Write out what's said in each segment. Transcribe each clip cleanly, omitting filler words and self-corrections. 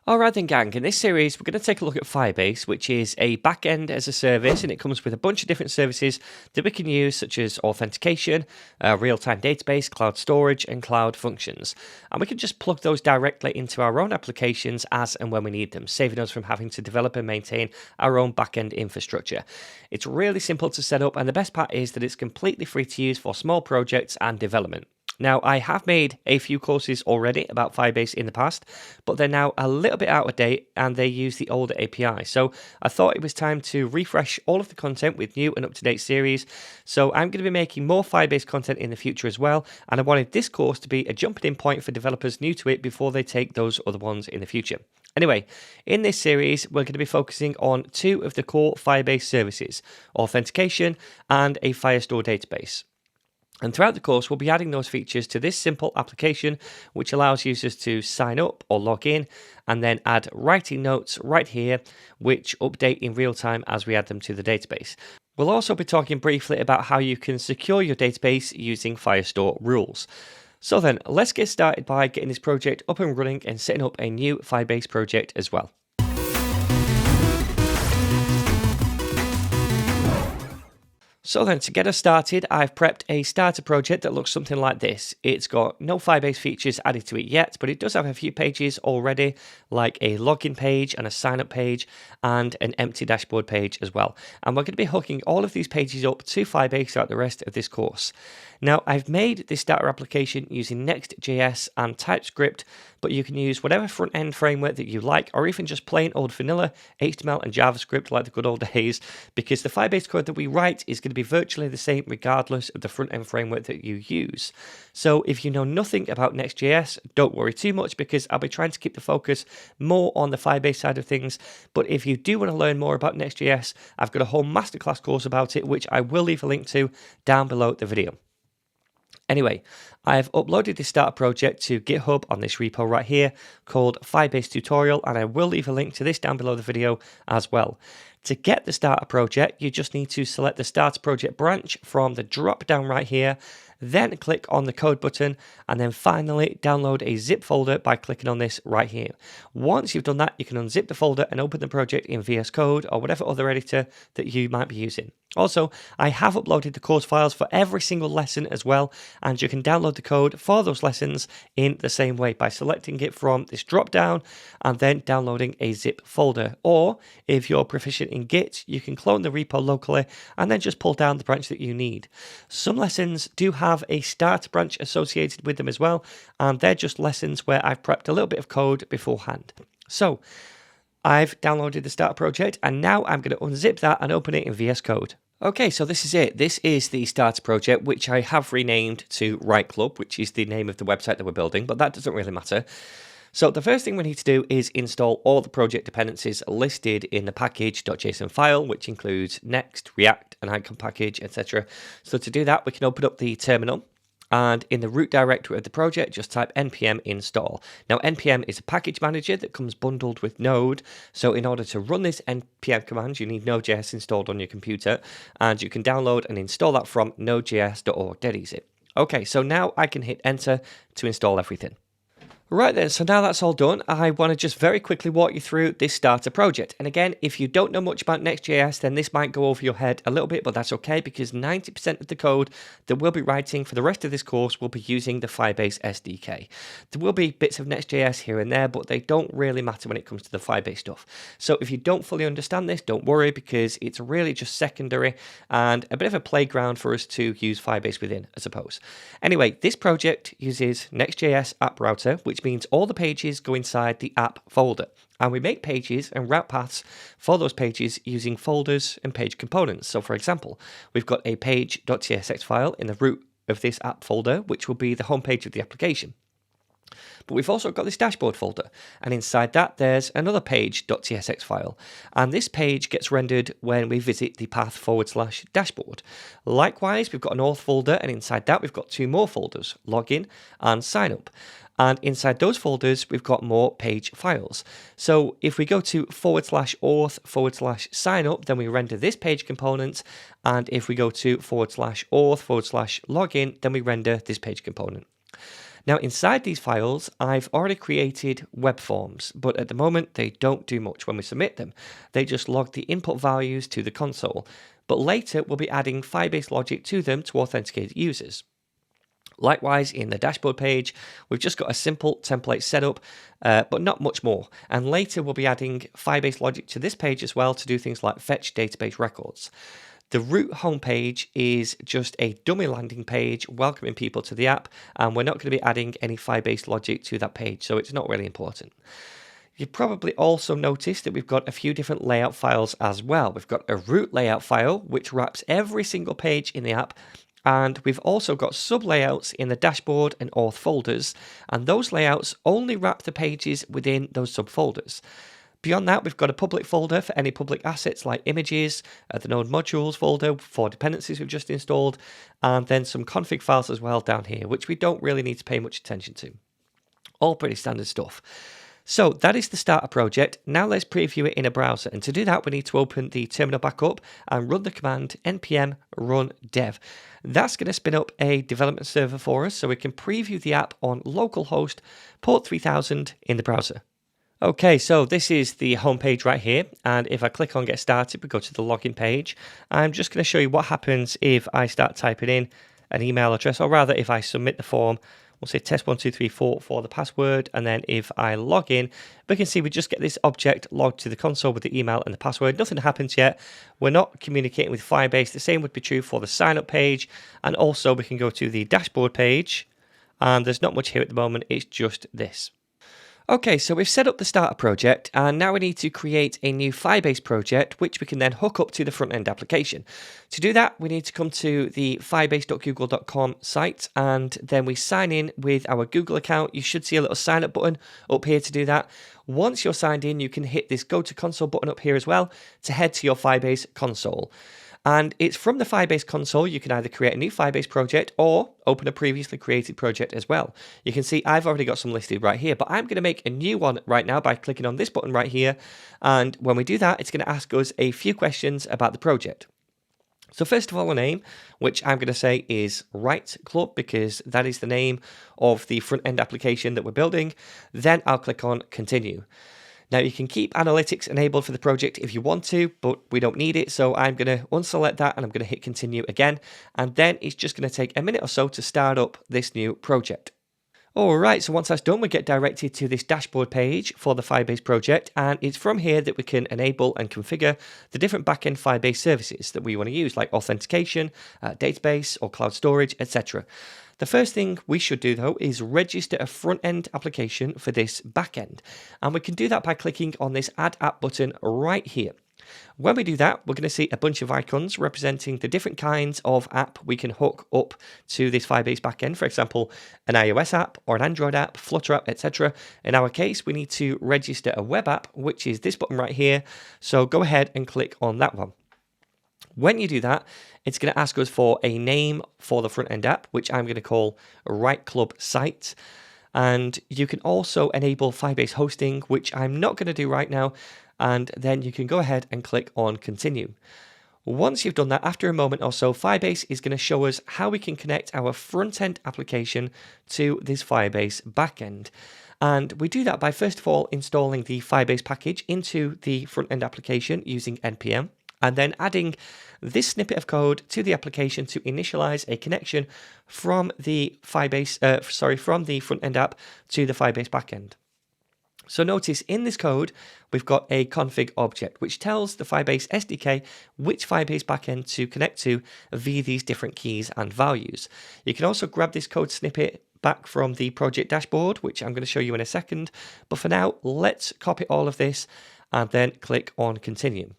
Alright then gang, in this series we're going to take a look at Firebase, which is a backend as a service, and it comes with a bunch of different services that we can use, such as authentication, real-time database, cloud storage and cloud functions. And we can just plug those directly into our own applications as and when we need them, saving us from having to develop and maintain our own backend infrastructure. It's really simple to set up, and the best part is that it's completely free to use for small projects and development. Now, I have made a few courses already about Firebase in the past, but they're now a little bit out of date and they use the older API. So I thought it was time to refresh all of the content with new and up-to-date series. So I'm going to be making more Firebase content in the future as well, and I wanted this course to be a jumping in point for developers new to it before they take those other ones in the future. Anyway, in this series, we're going to be focusing on two of the core Firebase services, authentication and a Firestore database. And throughout the course, we'll be adding those features to this simple application, which allows users to sign up or log in and then add writing notes right here, which update in real time as we add them to the database. We'll also be talking briefly about how you can secure your database using Firestore rules. So then, let's get started by getting this project up and running and setting up a new Firebase project as well. So then, to get us started, I've prepped a starter project that looks something like this. It's got no Firebase features added to it yet, but it does have a few pages already, like a login page and a sign up page and an empty dashboard page as well. And we're going to be hooking all of these pages up to Firebase throughout the rest of this course. Now, I've made this starter application using Next.js and TypeScript, but you can use whatever front-end framework that you like, or even just plain old vanilla HTML and JavaScript like the good old days, because the Firebase code that we write is going to be virtually the same regardless of the front-end framework that you use. So if you know nothing about Next.js, don't worry too much, because I'll be trying to keep the focus more on the Firebase side of things. But if you do want to learn more about Next.js, I've got a whole masterclass course about it, which I will leave a link to down below the video. Anyway, I've uploaded this starter project to GitHub on this repo right here called Firebase Tutorial, and I will leave a link to this down below the video as well. To get the starter project, you just need to select the starter project branch from the drop down right here, then click on the code button, and then finally download a zip folder by clicking on this right here. Once you've done that, you can unzip the folder and open the project in VS Code or whatever other editor that you might be using. Also, I have uploaded the course files for every single lesson as well, and you can download the code for those lessons in the same way by selecting it from this drop down and then downloading a zip folder. Or if you're proficient in Git, you can clone the repo locally and then just pull down the branch that you need. Some lessons do have a start branch associated with them as well, and they're just lessons where I've prepped a little bit of code beforehand. So I've downloaded the starter project, and now I'm going to unzip that and open it in VS Code. Okay, so this is it. This is the starter project, which I have renamed to Write Club, which is the name of the website that we're building, but that doesn't really matter. So the first thing we need to do is install all the project dependencies listed in the package.json file, which includes Next, React, an icon package, etc. So to do that, we can open up the terminal, and in the root directory of the project, just type npm install. Now, npm is a package manager that comes bundled with Node. So in order to run this npm command, you need Node.js installed on your computer, and you can download and install that from Node.js.org. Dead easy. Okay, so now I can hit enter to install everything. Right then, so now that's all done, I want to just very quickly walk you through this starter project. And again, if you don't know much about Next.js, then this might go over your head a little bit, but that's okay, because 90% of the code that we'll be writing for the rest of this course will be using the Firebase SDK. There will be bits of Next.js here and there, but they don't really matter when it comes to the Firebase stuff. So if you don't fully understand this, don't worry, because it's really just secondary and a bit of a playground for us to use Firebase within, I suppose. Anyway, this project uses Next.js app router, which means all the pages go inside the app folder, and we make pages and route paths for those pages using folders and page components. So for example, we've got a page.tsx file in the root of this app folder, which will be the homepage of the application. But we've also got this dashboard folder, and inside that there's another page.tsx file, and this page gets rendered when we visit the path /dashboard. Likewise, we've got an auth folder, and inside that we've got two more folders, login and sign up. And inside those folders, we've got more page files. So if we go to /auth /sign up, then we render this page component. And if we go to /auth /login, then we render this page component. Now inside these files, I've already created web forms, but at the moment they don't do much when we submit them. They just log the input values to the console, but later we'll be adding Firebase logic to them to authenticate users. Likewise, in the dashboard page, we've just got a simple template setup, but not much more. And later we'll be adding Firebase logic to this page as well to do things like fetch database records. The root homepage is just a dummy landing page welcoming people to the app, and we're not going to be adding any Firebase logic to that page, so it's not really important. You've probably also noticed that we've got a few different layout files as well. We've got a root layout file, which wraps every single page in the app, and we've also got sub-layouts in the dashboard and auth folders, and those layouts only wrap the pages within those subfolders. Beyond that, we've got a public folder for any public assets like images, the node modules folder for dependencies we've just installed, and then some config files as well down here, which we don't really need to pay much attention to. All pretty standard stuff. So that is the starter project. Now let's preview it in a browser. And to do that, we need to open the terminal back up and run the command npm run dev. That's going to spin up a development server for us so we can preview the app on localhost port 3000 in the browser. Okay, so this is the home page right here. And if I click on get started, we go to the login page. I'm just going to show you what happens if I start typing in an email address, or rather if I submit the form. We'll say test1234 for the password, and then if I log in, we can see we just get this object logged to the console with the email and the password. Nothing happens yet. We're not communicating with Firebase. The same would be true for the sign up page, and also we can go to the dashboard page, and there's not much here at the moment. It's just this. Okay, so we've set up the starter project, and now we need to create a new Firebase project, which we can then hook up to the front-end application. To do that, we need to come to the firebase.google.com site, and then we sign in with our Google account. You should see a little sign up button up here to do that. Once you're signed in, you can hit this Go to Console button up here as well to head to your Firebase console. And it's from the Firebase console, you can either create a new Firebase project or open a previously created project as well. You can see I've already got some listed right here, but I'm going to make a new one right now by clicking on this button right here. And when we do that, it's going to ask us a few questions about the project. So first of all, a name, which I'm going to say is Right Club, because that is the name of the front-end application that we're building. Then I'll click on Continue. Now you can keep analytics enabled for the project if you want to, but we don't need it. So I'm going to unselect that and I'm going to hit continue again. And then it's just going to take a minute or so to start up this new project. Alright, so once that's done, we get directed to this dashboard page for the Firebase project, and it's from here that we can enable and configure the different backend Firebase services that we want to use, like authentication, database, or cloud storage, etc. The first thing we should do, though, is register a front-end application for this backend, and we can do that by clicking on this Add App button right here. When we do that, we're going to see a bunch of icons representing the different kinds of app we can hook up to this Firebase backend. For example, an iOS app or an Android app, Flutter app, etc. In our case, we need to register a web app, which is this button right here. So go ahead and click on that one. When you do that, it's going to ask us for a name for the front-end app, which I'm going to call Right Club Site. And you can also enable Firebase hosting, which I'm not going to do right now. And then you can go ahead and click on continue. Once you've done that, after a moment or so, Firebase is going to show us how we can connect our front-end application to this Firebase backend. And we do that by, first of all, installing the Firebase package into the front-end application using npm, and then adding this snippet of code to the application to initialize a connection from the from the front-end app to the Firebase backend. So notice in this code, we've got a config object, which tells the Firebase SDK which Firebase backend to connect to via these different keys and values. You can also grab this code snippet back from the project dashboard, which I'm going to show you in a second. But for now, let's copy all of this and then click on continue.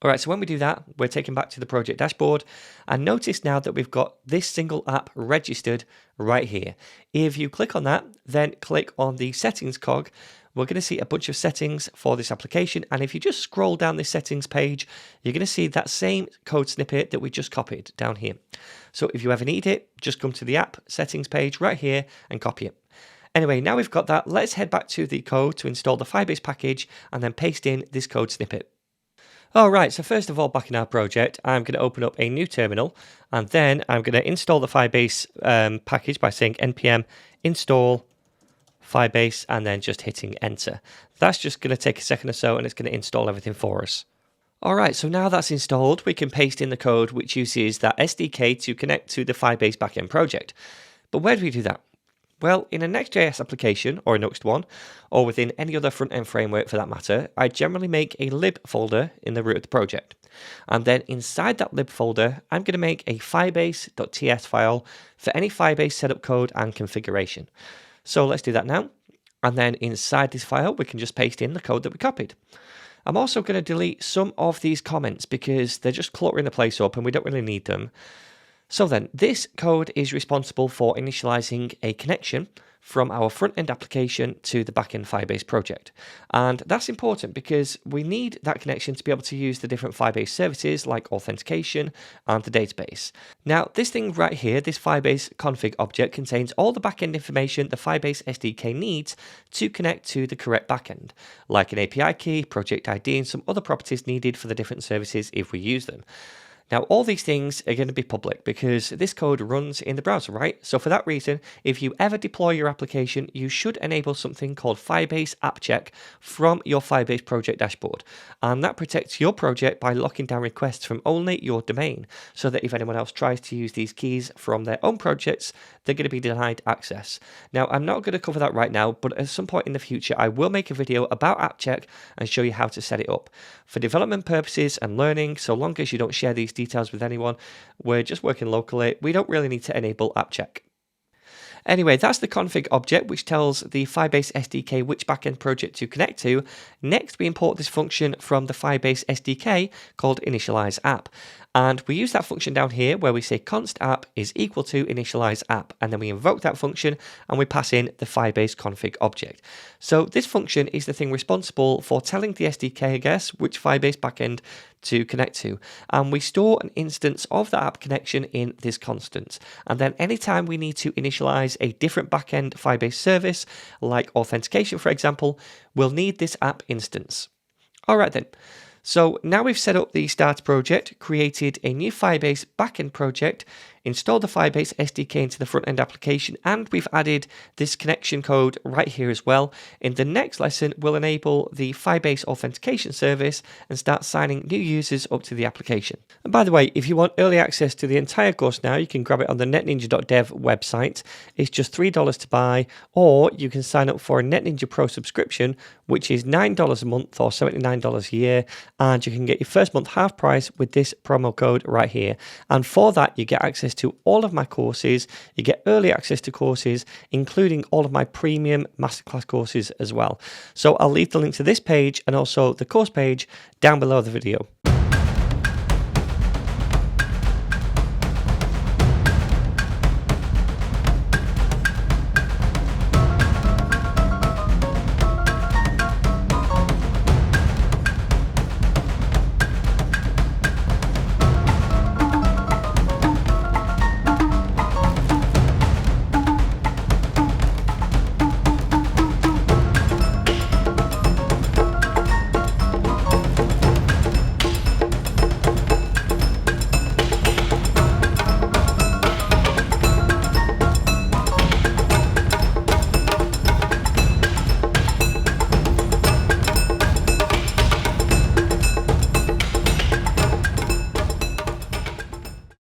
All right, so when we do that, we're taken back to the project dashboard, and notice now that we've got this single app registered right here. If you click on that, then click on the settings cog, we're going to see a bunch of settings for this application, and if you just scroll down this settings page, you're going to see that same code snippet that we just copied down here. So if you ever need it, just come to the app settings page right here and copy it. Anyway, now we've got that, let's head back to the code to install the Firebase package and then paste in this code snippet. All right, so first of all, back in our project, I'm going to open up a new terminal, and then I'm going to install the Firebase package by saying npm install Firebase and then just hitting enter. That's just going to take a second or so, and it's going to install everything for us. All right, so now that's installed, we can paste in the code which uses that SDK to connect to the Firebase backend project. But where do we do that? Well, in a Next.js application, or a Nuxt one, or within any other front-end framework for that matter, I generally make a lib folder in the root of the project. And then inside that lib folder, I'm going to make a firebase.ts file for any Firebase setup code and configuration. So let's do that now. And then inside this file, we can just paste in the code that we copied. I'm also going to delete some of these comments because they're just cluttering the place up and we don't really need them. So then, this code is responsible for initializing a connection from our front-end application to the back-end Firebase project. And that's important because we need that connection to be able to use the different Firebase services like authentication and the database. Now, this thing right here, this Firebase config object, contains all the back-end information the Firebase SDK needs to connect to the correct backend, like an API key, project ID, and some other properties needed for the different services if we use them. Now, all these things are going to be public because this code runs in the browser, right? So for that reason, if you ever deploy your application, you should enable something called Firebase App Check from your Firebase project dashboard. And that protects your project by locking down requests from only your domain, so that if anyone else tries to use these keys from their own projects, they're going to be denied access. Now, I'm not going to cover that right now, but at some point in the future, I will make a video about App Check and show you how to set it up. For development purposes and learning, so long as you don't share these details with anyone, we're just working locally, we don't really need to enable App Check. Anyway, that's the config object which tells the Firebase SDK which backend project to connect to. Next, we import this function from the Firebase SDK called Initialize App. And we use that function down here where we say const app is equal to initialize app, and then we invoke that function and we pass in the Firebase config object. So this function is the thing responsible for telling the SDK, I guess, which Firebase backend to connect to. And we store an instance of that app connection in this constant. And then anytime we need to initialize a different backend Firebase service, like authentication, for example, we'll need this app instance. All right then. So now we've set up the starter project, created a new Firebase backend project, installed the Firebase SDK into the front-end application, and we've added this connection code right here as well. In the next lesson, we'll enable the Firebase authentication service and start signing new users up to the application. And by the way, if you want early access to the entire course now, you can grab it on the NetNinja.dev website. It's just $3 to buy, or you can sign up for a NetNinja Pro subscription, which is $9 a month or $79 a year, and you can get your first month half price with this promo code right here. And for that, you get access to all of my courses, you get early access to courses, including all of my premium masterclass courses as well. So I'll leave the link to this page and also the course page down below the video.